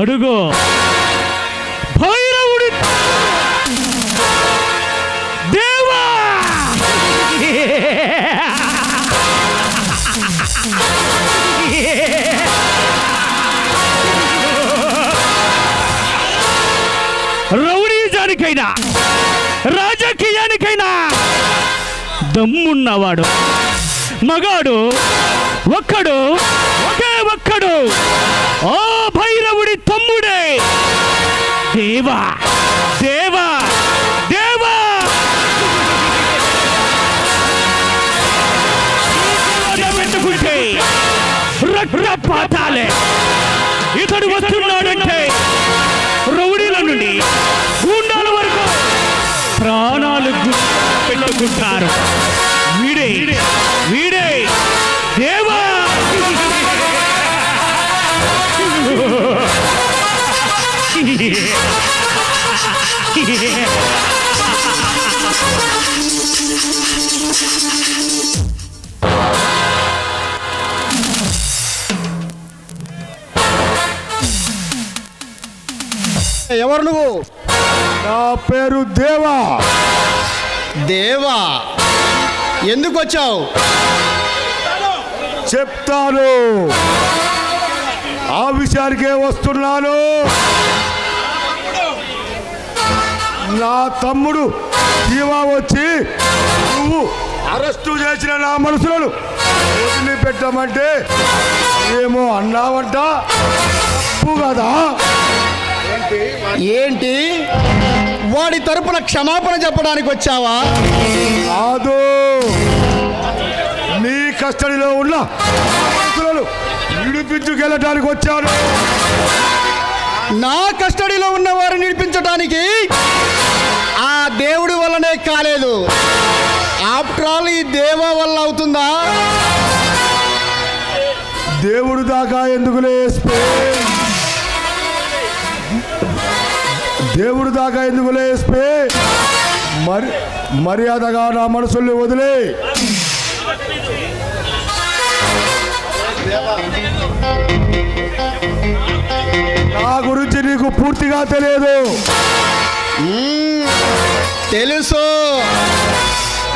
అడుగు భైరవుడి దేవా. రౌడీజానికైనా రాజకీయానికైనా దమ్మున్నవాడు మగాడు ఒక్కడు, ఒకే ఒక్కడు, ఆ భైరవుడి తమ్ముడే దేవా. దేవా దేవా పెట్టుకుంటే రక్తపాతాలే. ఇతడు వస్తున్నాడంటే రౌడీల నుండి గుండాల వరకు ప్రాణాలు పెట్టుకుంటారు. వీడే వీడే దేవా. ఎవరు నువ్వు? నా పేరు దేవా. దేవా, ఎందుకు వచ్చావు? చెప్తాను, ఆ విషయానికే వస్తున్నాను. నా తమ్ముడు జీవా వచ్చి నువ్వు అరెస్టు చేసిన నా మనుషులను వదిలిపెట్టమంటే ఏమో అన్నావంట. తప్పు కదా? ఏంటి, వాడి తరపున క్షమాపణ చెప్పడానికి వచ్చావా? కాదు, నీ కస్టడీలో ఉన్న మనుషులను విడిపించుకెళ్ళటానికి వచ్చాను. నా కస్టడీలో ఉన్న వారిని విడిపించడానికి ఆ దేవుడి వల్లనే కాలేదు. ఆఫ్టర్ ఆల్ ఈ దేవా వల్ల అవుతుందా? దేవుడు దాకా ఎందుకులే ఎస్పీ, దేవుడు దాకా ఎందుకులే ఎస్పీ. మర్యాదగా నా మనసుల్ని వదిలే. నా గురించి నీకు పూర్తిగా తెలియదు. తెలుసు.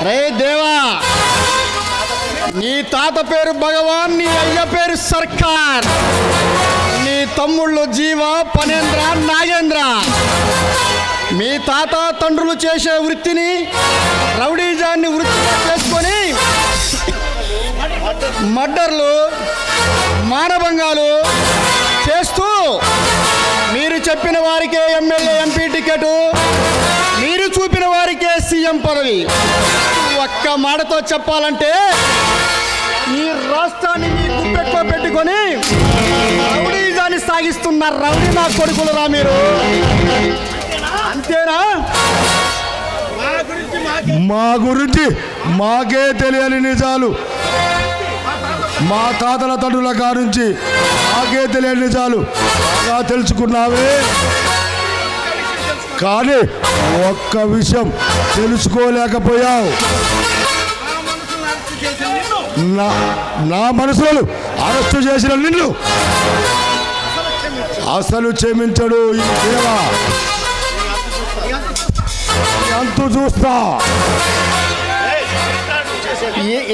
రే దేవా, నీ తాత పేరు భగవాన్, నీ అయ్య పేరు సర్కార్, నీ తమ్ముళ్ళు జీవ, పనేంద్ర, నాగేంద్ర. మీ తాత తండ్రులు చేసే వృత్తిని, రౌడీజాన్ని వృత్తిగా చేసుకొని మర్డర్లు, మానభంగాలు చేస్తూ మీరు చెప్పిన వారికే ఎమ్మెల్యే, ఎంపీ టికెట్, మీరు చూపిన వారికే సీఎం పదవి. ఒక్క మాటతో చెప్పాలంటే ఈ రాష్ట్రాన్ని మీ గుప్పెట్లో పెట్టుకొని రౌడీజాన్ని సాగిస్తున్న రౌడీ నా కొడుకులరా మీరు. అంతేనా? మా గురించి మాకే తెలియని నిజాలు, మా తాతల తండ్రుల కానుంచి మాకే తెలియని నిజాలు బాగా తెలుసుకున్నావే. కానీ ఒక్క విషయం తెలుసుకోలేకపోయావు. నా మనసులు అరెస్టు చేసిన నిన్ను అసలు క్షమించడు ఈ దేవా. అంతు చూస్తా.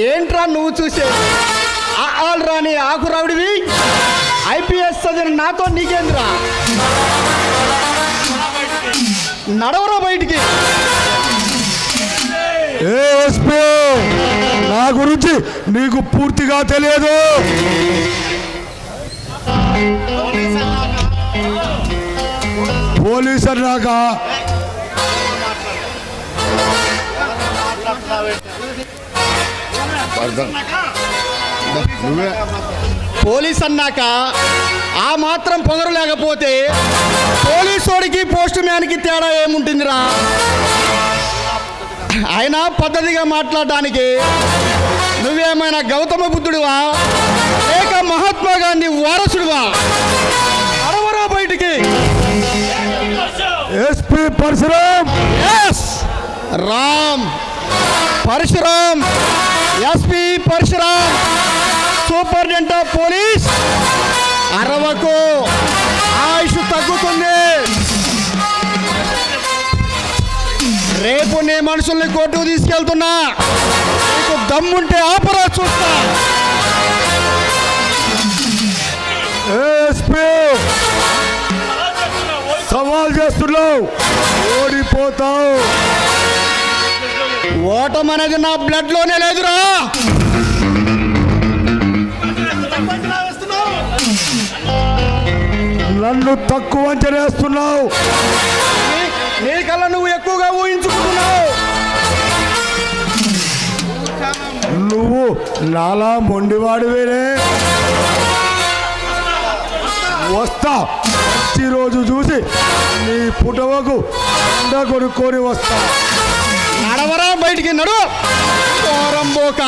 ఏంట్రా నువ్వు చూసే? ఆల్ రాని ఆకు రౌడివి, ఐపీఎస్ చదివిన నాతో నీకేంద్రా? నడవరా బయటికి. ఎస్పీ, నా గురించి నీకు పూర్తిగా తెలియదు. పోలీస్ అన్నాక పోలీస్ అన్నాక ఆ మాత్రం పొగరు లేకపోతే పోలీసోడికి పోస్ట్ మ్యాన్కి తేడా ఏముంటుందిరా? ఆయన పద్ధతిగా మాట్లాడడానికి నువ్వేమైనా గౌతమ బుద్ధుడివా లేక మహాత్మా గాంధీ వారసుడివా? అరవరా బయటికి. SP Parashuram. S Ram Parashuram, SP Parashuram, superintendent of police. అరవకు, ఆయుష్ తగ్గుతుంది. రేపు నీ మనుషుల్ని కోర్టుకు తీసుకెళ్తున్నా. నీకు దమ్ముంటే ఆపరా చూస్తా. ఎస్పీ సవాల్ చేస్తున్నావు, ఓడిపోతావు. ఓటమనేది నా బ్లడ్ లోనే లేదురా. నన్ను తక్కువ అంచనేస్తున్నావు. నీకల్లా నువ్వు ఎక్కువగా ఊహించుకుంటున్నావు. నువ్వు నాలా మొండివాడివేనే. వస్తా, మంచి రోజు చూసి నీ పుటవకు అండ కొనుక్కొని వస్తా. నడవరా బయటికి, నడు. పోరంబోక.